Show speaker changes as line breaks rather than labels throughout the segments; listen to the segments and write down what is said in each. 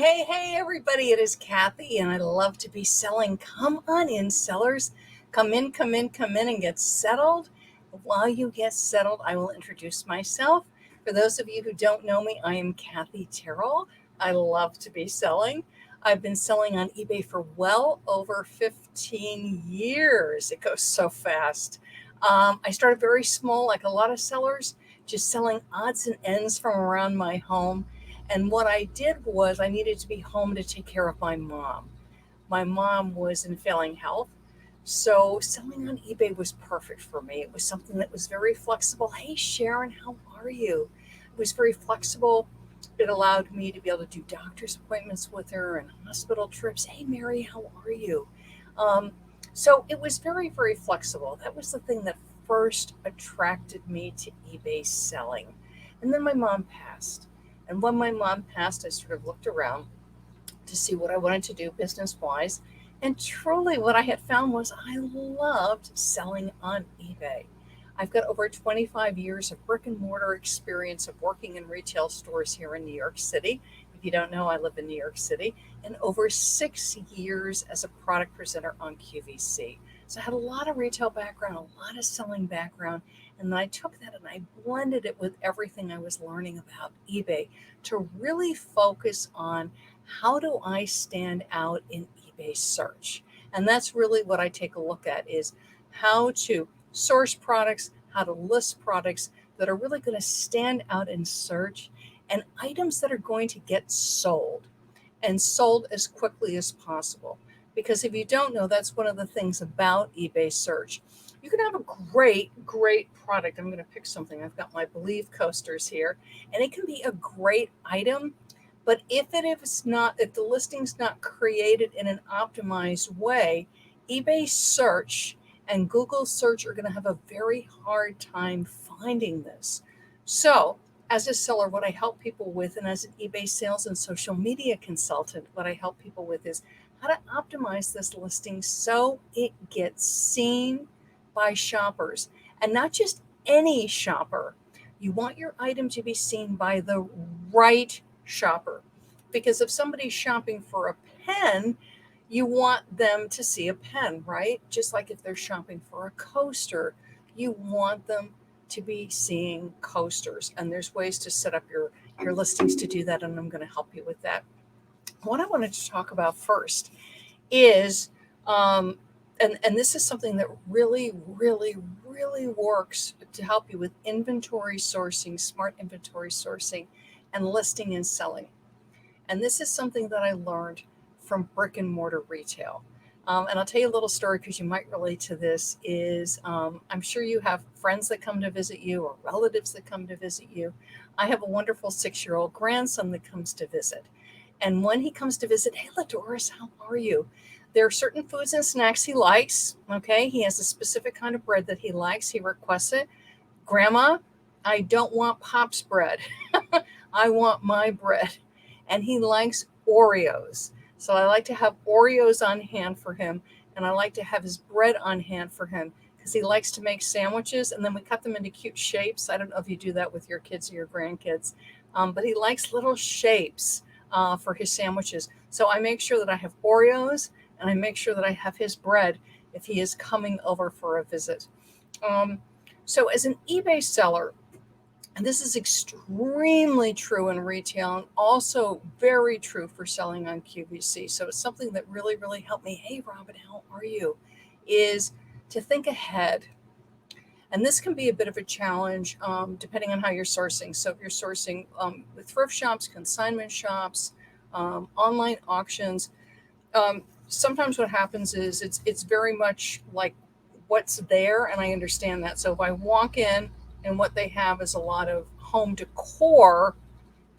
Hey, everybody. It is Kathy, and I love to be selling. Come on in, sellers. Come in, and get settled. While you get settled, I will introduce myself. For those of you who don't know me, I am Kathy Terrell. I love to be selling. I've been selling on eBay for well over 15 years. It goes so fast. I started very small, like a lot of sellers, just selling odds and ends from around my home. And what I did was I needed to be home to take care of my mom. My mom was in failing health. So selling on eBay was perfect for me. It was something that was very flexible. Hey, Sharon, how are you? It was very flexible. It allowed me to be able to do doctor's appointments with her and hospital trips. Hey, Mary, how are you? Um, so it was very flexible. That was the thing that first attracted me to eBay selling. And then my mom passed. And when my mom passed, I sort of looked around to see what I wanted to do business wise. And truly, what I had found was I loved selling on eBay. I've got over 25 years of brick and mortar experience of working in retail stores here in New York City. If you don't know, I live in New York City, and over 6 years as a product presenter on QVC. So I had a lot of retail background, a lot of selling background, and then I took that and I blended it with everything I was learning about eBay to really focus on how do I stand out in eBay search? And that's really what I take a look at is how to source products, how to list products that are really going to stand out in search and items that are going to get sold and sold as quickly as possible. Because if you don't know, that's one of the things about eBay search. You can have a great product. I'm going to pick something. I've got my Believe coasters here, and it can be a great item, but if the listing's not created in an optimized way, eBay search and Google search are going to have a very hard time finding this. So, as a seller, what I help people with, and as an eBay sales and social media consultant, what I help people with is how to optimize this listing so it gets seen by shoppers, and not just any shopper. You want your item to be seen by the right shopper. Because if somebody's shopping for a pen, you want them to see a pen, right? Just like if they're shopping for a coaster, you want them to be seeing coasters. And there's ways to set up your listings to do that, and I'm going to help you with that. What I wanted to talk about first is, and this is something that really works to help you with inventory sourcing, smart inventory sourcing, and listing and selling. And this is something that I learned from brick and mortar retail. And I'll tell you a little story because you might relate to this. I'm sure you have friends that come to visit you or relatives that come to visit you. I have a wonderful 6-year-old grandson that comes to visit. And when he comes to visit, hey, Ladoris, how are you? There are certain foods and snacks he likes. Okay. He has a specific kind of bread that he likes. He requests it. Grandma, I don't want Pop's bread. I want my bread. And he likes Oreos. So I like to have Oreos on hand for him. And I like to have his bread on hand for him because he likes to make sandwiches. And then we cut them into cute shapes. I don't know if you do that with your kids or your grandkids, but he likes little shapes for his sandwiches. So I make sure that I have Oreos and I make sure that I have his bread if he is coming over for a visit. So as an eBay seller, and this is extremely true in retail and also very true for selling on QVC. So it's something that really helped me. Hey, Robin, how are you? Is to think ahead. And this can be a bit of a challenge depending on how you're sourcing. So if you're sourcing with thrift shops, consignment shops, online auctions, sometimes what happens is it's very much like what's there, and I understand that. So if I walk in and what they have is a lot of home decor,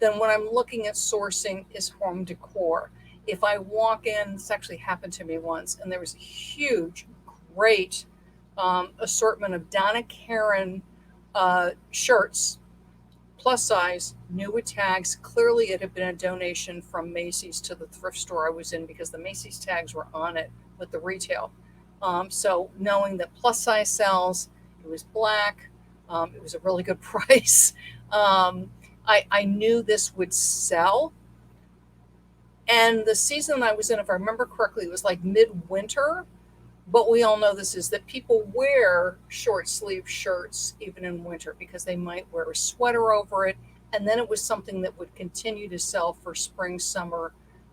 then what I'm looking at sourcing is home decor. If I walk in, this actually happened to me once, and there was a huge, great assortment of Donna Karan shirts, plus size, new with tags. Clearly, it had been a donation from Macy's to the thrift store I was in because the Macy's tags were on it with the retail. So knowing that plus size sells, it was black, it was a really good price. I knew this would sell. And the season I was in, if I remember correctly, it was like midwinter. But we all know this is that people wear short sleeve shirts even in winter because they might wear a sweater over it. And then it was something that would continue to sell for spring, summer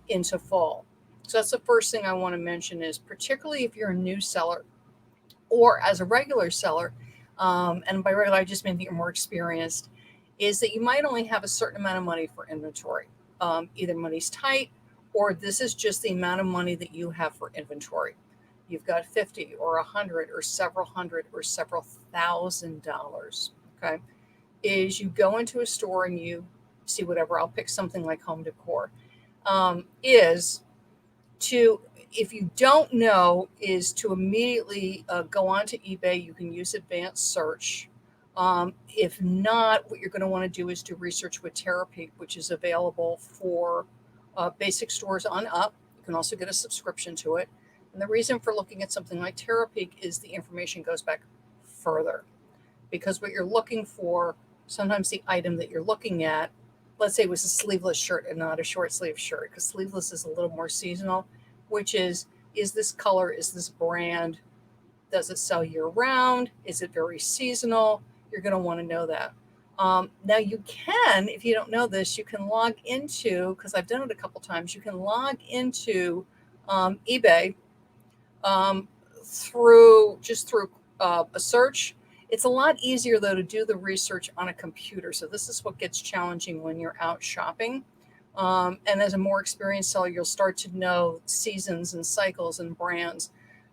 into fall. So that's the first thing I want to mention is particularly if you're a new seller or as a regular seller, and by regular I just mean that you're more experienced, is that you might only have a certain amount of money for inventory. Either money's tight or this is just the amount of money that you have for inventory. You've got 50 or 100 or several hundred or several $1,000s. Okay. Is you go into a store and you see whatever, I'll pick something like home decor, is to, if you don't know, is to immediately go onto eBay. You can use advanced search. If not, what you're going to want to do is do research with Terapeak, which is available for basic stores on up. You can also get a subscription to it. And the reason for looking at something like Terapeak is the information goes back further. Because what you're looking for, sometimes the item that you're looking at, let's say it was a sleeveless shirt and not a short sleeve shirt, because sleeveless is a little more seasonal, which is this color, is this brand, does it sell year round? Is it very seasonal? You're going to want to know that. Now you can, if you don't know this, you can log into, because I've done it a couple times, you can log into eBay through a search. It's a lot easier though to do the research on a computer. So this is what gets challenging when you're out shopping. And as a more experienced seller, you'll start to know seasons and cycles and brands.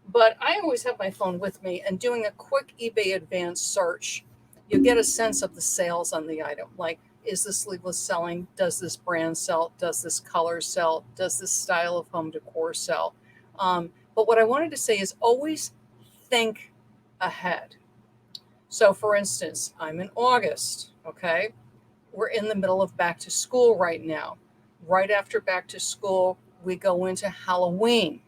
But I always have my phone with me, and doing a quick eBay advanced search, you get a sense of the sales on the item. Like, is this sleeveless selling? Does this brand sell? Does this color sell? Does this style of home decor sell? But what I wanted to say is always think ahead. So for instance, I'm in August, okay? We're in the middle of back to school right now. Right after back to school, we go into Halloween,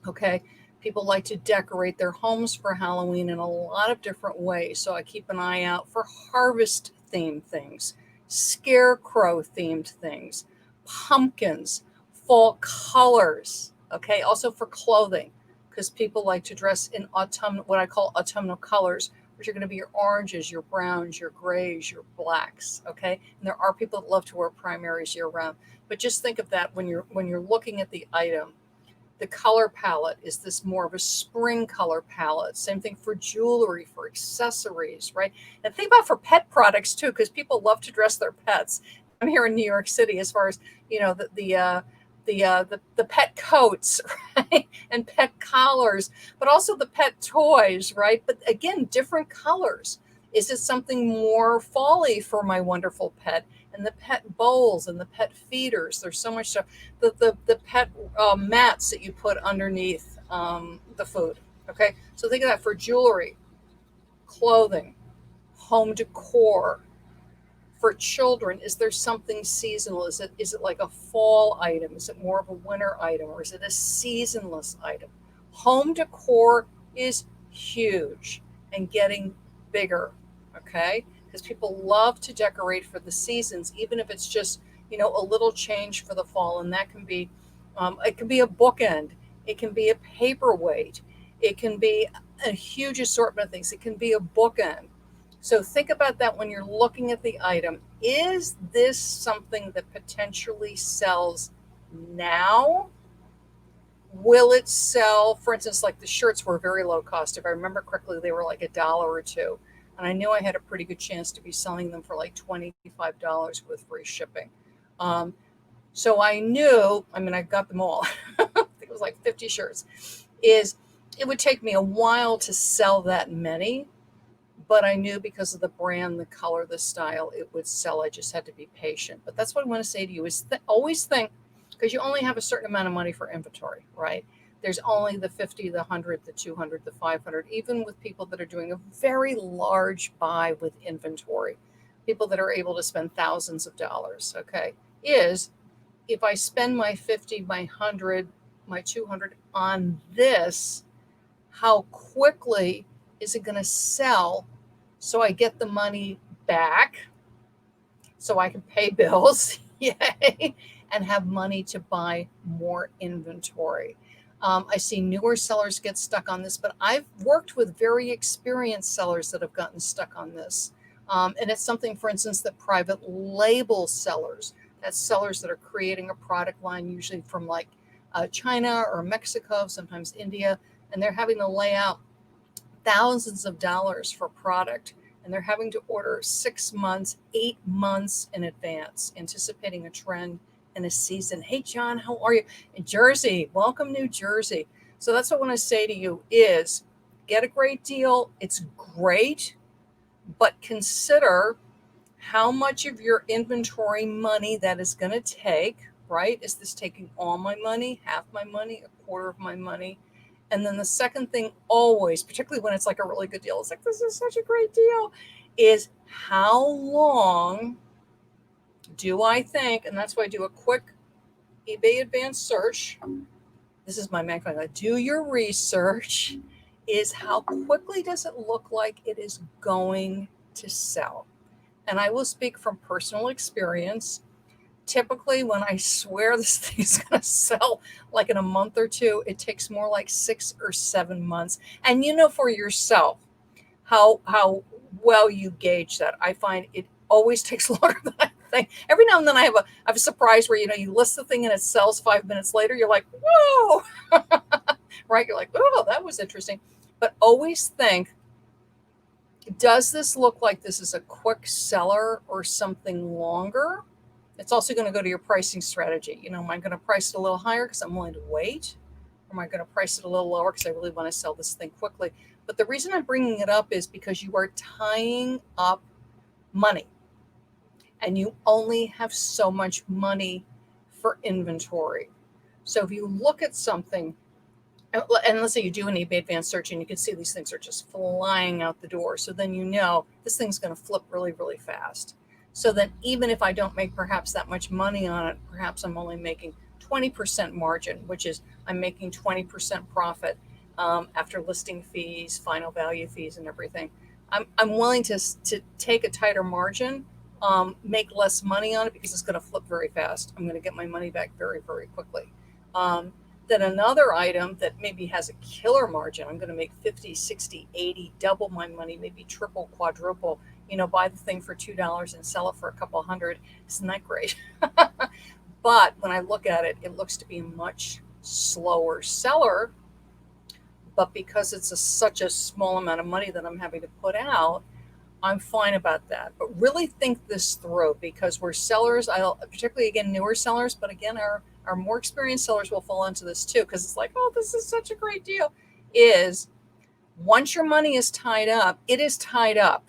okay? People like to decorate their homes for Halloween in a lot of different ways. So I keep an eye out for harvest themed things, scarecrow themed things, pumpkins, fall colors, okay? Also for clothing, because people like to dress in autumn, what I call autumnal colors, which are going to be your oranges, your browns, your grays, your blacks, okay? And there are people that love to wear primaries year round. But just think of that when you're looking at the item. The color palette, is this more of a spring color palette? Same thing for jewelry, for accessories, right? And think about for pet products too, because people love to dress their pets. I'm here in New York City, as far as the pet coats, right? And pet collars, but also the pet toys, right? But again, different colors. Is it something more fall-y for my wonderful pet? And the pet bowls and the pet feeders. There's so much stuff. The pet mats that you put underneath the food. Okay, so think of that for jewelry, clothing, home decor. For children, is there something seasonal? Is it like a fall item? Is it more of a winter item, or is it a seasonless item? Home decor is huge and getting bigger. Okay, because people love to decorate for the seasons, even if it's just a little change for the fall, and that can be it can be a bookend, it can be a paperweight, it can be a huge assortment of things. It can be a bookend. So think about that when you're looking at the item. Is this something that potentially sells now? Will it sell, for instance, like the shirts were very low cost. If I remember correctly, they were like $1 or $2. And I knew I had a pretty good chance to be selling them for like $25 with free shipping. So I knew, I got them all. I think it was like 50 shirts. It would take me a while to sell that many. But I knew because of the brand, the color, the style, it would sell. I just had to be patient. But that's what I want to say to you is always think, because you only have a certain amount of money for inventory, right? There's only the 50, the 100, the 200, the 500, even with people that are doing a very large buy with inventory, people that are able to spend thousands of dollars, okay, is if I spend my 50, my 100, my 200 on this, how quickly is it going to sell so I get the money back so I can pay bills? Yay. and have money to buy more inventory. I see newer sellers get stuck on this, but I've worked with very experienced sellers that have gotten stuck on this. And it's something, for instance, that private label sellers, that's sellers that are creating a product line, usually from like China or Mexico, sometimes India, and they're having to lay out thousands of dollars for product, and they're having to order 6 months, 8 months in advance, anticipating a trend in a season. Hey, John, how are you? In Jersey, welcome, New Jersey. So that's what I want to say to you is get a great deal. It's great, but consider how much of your inventory money that is going to take, right? Is this taking all my money, half my money, a quarter of my money? And then the second thing, always, particularly when it's like a really good deal, it's like, this is such a great deal, is how long do I think, and that's why I do a quick eBay advanced search. This is my Mac. Do your research, is how quickly does it look like it is going to sell? And I will speak from personal experience. Typically, when I swear this thing is going to sell like in a month or two, it takes more like 6 or 7 months. And you know for yourself how well you gauge that. I find it always takes longer than I think. Every now and then I have a surprise where you list the thing and it sells 5 minutes later. You're like, whoa, right? You're like, oh, that was interesting. But always think, does this look like this is a quick seller or something longer? It's also going to go to your pricing strategy. Am I going to price it a little higher because I'm willing to wait? Or am I going to price it a little lower because I really want to sell this thing quickly? But the reason I'm bringing it up is because you are tying up money. And you only have so much money for inventory. So if you look at something, and let's say you do an eBay advanced search and you can see these things are just flying out the door. So then this thing's going to flip really, really fast. So then even if I don't make perhaps that much money on it, perhaps I'm only making 20% margin, which is I'm making 20% profit after listing fees, final value fees, and everything. I'm willing to take a tighter margin, make less money on it because it's going to flip very fast. I'm going to get my money back very, very quickly. Then another item that maybe has a killer margin, I'm going to make 50, 60, 80, double my money, maybe triple, quadruple, buy the thing for $2 and sell it for a couple hundred. Isn't that great? But when I look at it, it looks to be a much slower seller. But because it's such a small amount of money that I'm having to put out, I'm fine about that. But really think this through, because we're sellers, particularly again, newer sellers, but again, our more experienced sellers will fall into this too, because it's like, oh, this is such a great deal. Is once your money is tied up, it is tied up.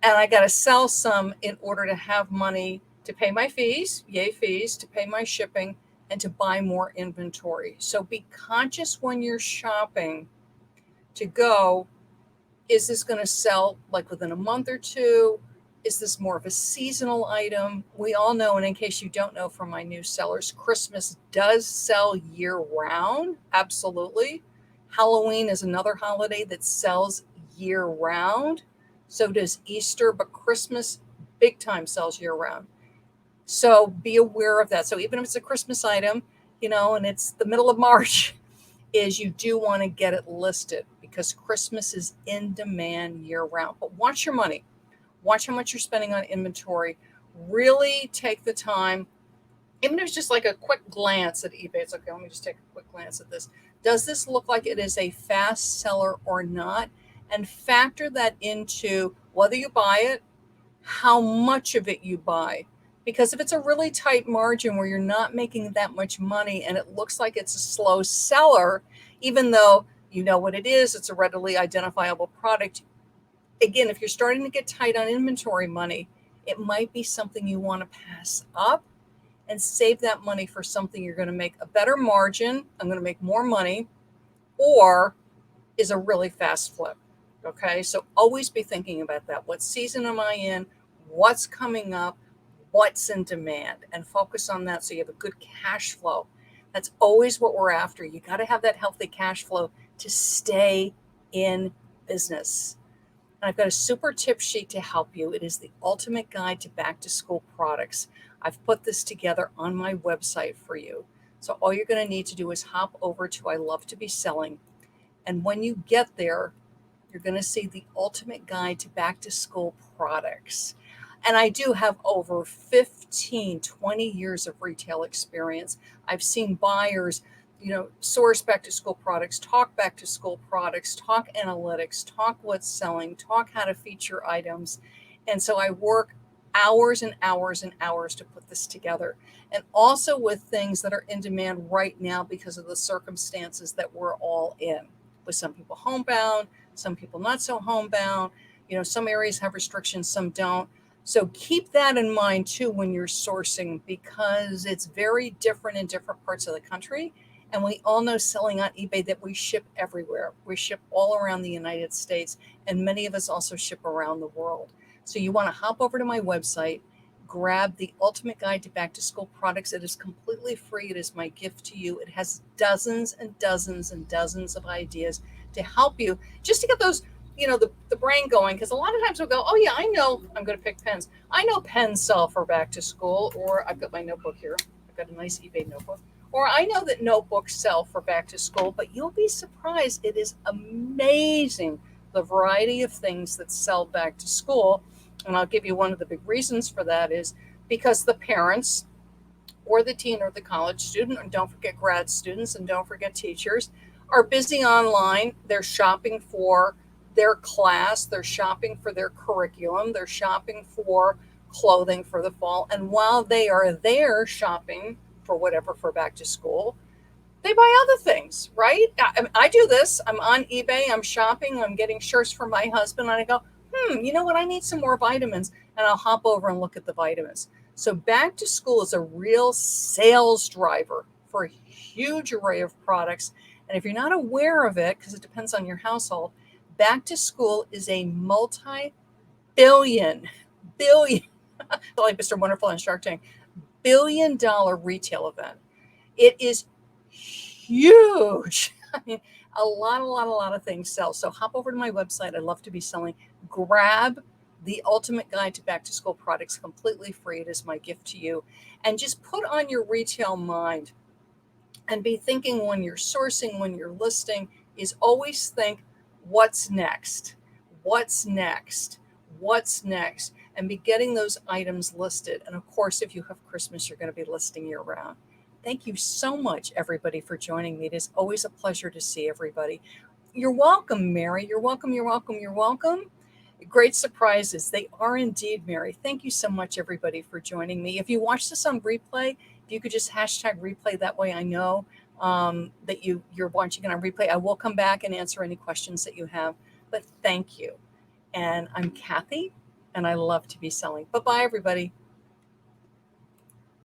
And I got to sell some in order to have money to pay my fees, yay fees, to pay my shipping, and to buy more inventory. So be conscious when you're shopping to go, is this going to sell like within a month or two? Is this more of a seasonal item? We all know, and in case you don't know from my new sellers, Christmas does sell year round. Absolutely. Halloween is another holiday that sells year round. So does Easter, but Christmas big time sells year round. So be aware of that. So even if it's a Christmas item, and it's the middle of March, is you do want to get it listed because Christmas is in demand year round. But watch your money. Watch how much you're spending on inventory. Really take the time, even if it's just like a quick glance at eBay. It's okay, let me just take a quick glance at this. Does this look like it is a fast seller or not? And factor that into whether you buy it, how much of it you buy. Because if it's a really tight margin where you're not making that much money and it looks like it's a slow seller, even though you know what it is, it's a readily identifiable product. Again, if you're starting to get tight on inventory money, it might be something you want to pass up and save that money for something you're going to make a better margin. I'm going to make more money, or is a really fast flip. Okay. So always be thinking about that. What season am I in? What's coming up? What's in demand? And focus on that so you have a good cash flow. That's always what we're after. You got to have that healthy cash flow to stay in business. And I've got a super tip sheet to help you. It is the ultimate guide to back to school products. I've put this together on my website for you. So all you're going to need to do is hop over to I Love to Be Selling. And when you get there, you're going to see the ultimate guide to back to school products. And I do have over 15, 20 years of retail experience. I've seen buyers, source back to school products, talk back to school products, talk analytics, talk what's selling, talk how to feature items. And so I work hours and hours and hours to put this together. And also with things that are in demand right now because of the circumstances that we're all in. With some people homebound, some people not so homebound. Some areas have restrictions, some don't. So keep that in mind too when you're sourcing, because it's very different in different parts of the country. And we all know, selling on eBay, that we ship everywhere. We ship all around the United States, and many of us also ship around the world. So you want to hop over to my website, grab the ultimate guide to back to school products. It is completely free. It is my gift to you. It has dozens and dozens and dozens of ideas to help you just to get those, the brain going. Because a lot of times we'll go, oh yeah, I know I'm going to pick pens. I know pens sell for back to school, or I've got my notebook here. I've got a nice eBay notebook. Or I know that notebooks sell for back to school, but you'll be surprised. It is amazing the variety of things that sell back to school. And I'll give you one of the big reasons for that is because the parents or the teen or the college student, and don't forget grad students and don't forget teachers, are busy online. They're shopping for their class, they're shopping for their curriculum, they're shopping for clothing for the fall. And while they are there shopping for whatever for back to school, they buy other things, right? I do this. I'm on eBay, I'm shopping, I'm getting shirts for my husband, and I go, you know what? I need some more vitamins. And I'll hop over and look at the vitamins. So back to school is a real sales driver for a huge array of products. And if you're not aware of it, because it depends on your household, back to school is a multi-billion, like Mr. Wonderful and Shark Tank, $1 billion retail event. It is huge. I mean, a lot of things sell. So hop over to my website. I Love to Be Selling. Grab the ultimate guide to back to school products completely free. It is my gift to you. And just put on your retail mind and be thinking when you're sourcing, when you're listing, is always think, what's next? What's next? What's next? And be getting those items listed. And of course, if you have Christmas, you're going to be listing year round. Thank you so much, everybody, for joining me. It is always a pleasure to see everybody. You're welcome, Mary. You're welcome. You're welcome. You're welcome. Great surprises. They are indeed, Mary. Thank you so much, everybody, for joining me. If you watch this on replay, if you could just hashtag replay, that way I know that you're watching it on replay. I will come back and answer any questions that you have. But thank you. And I'm Kathy, and I love to be selling. Bye-bye, everybody.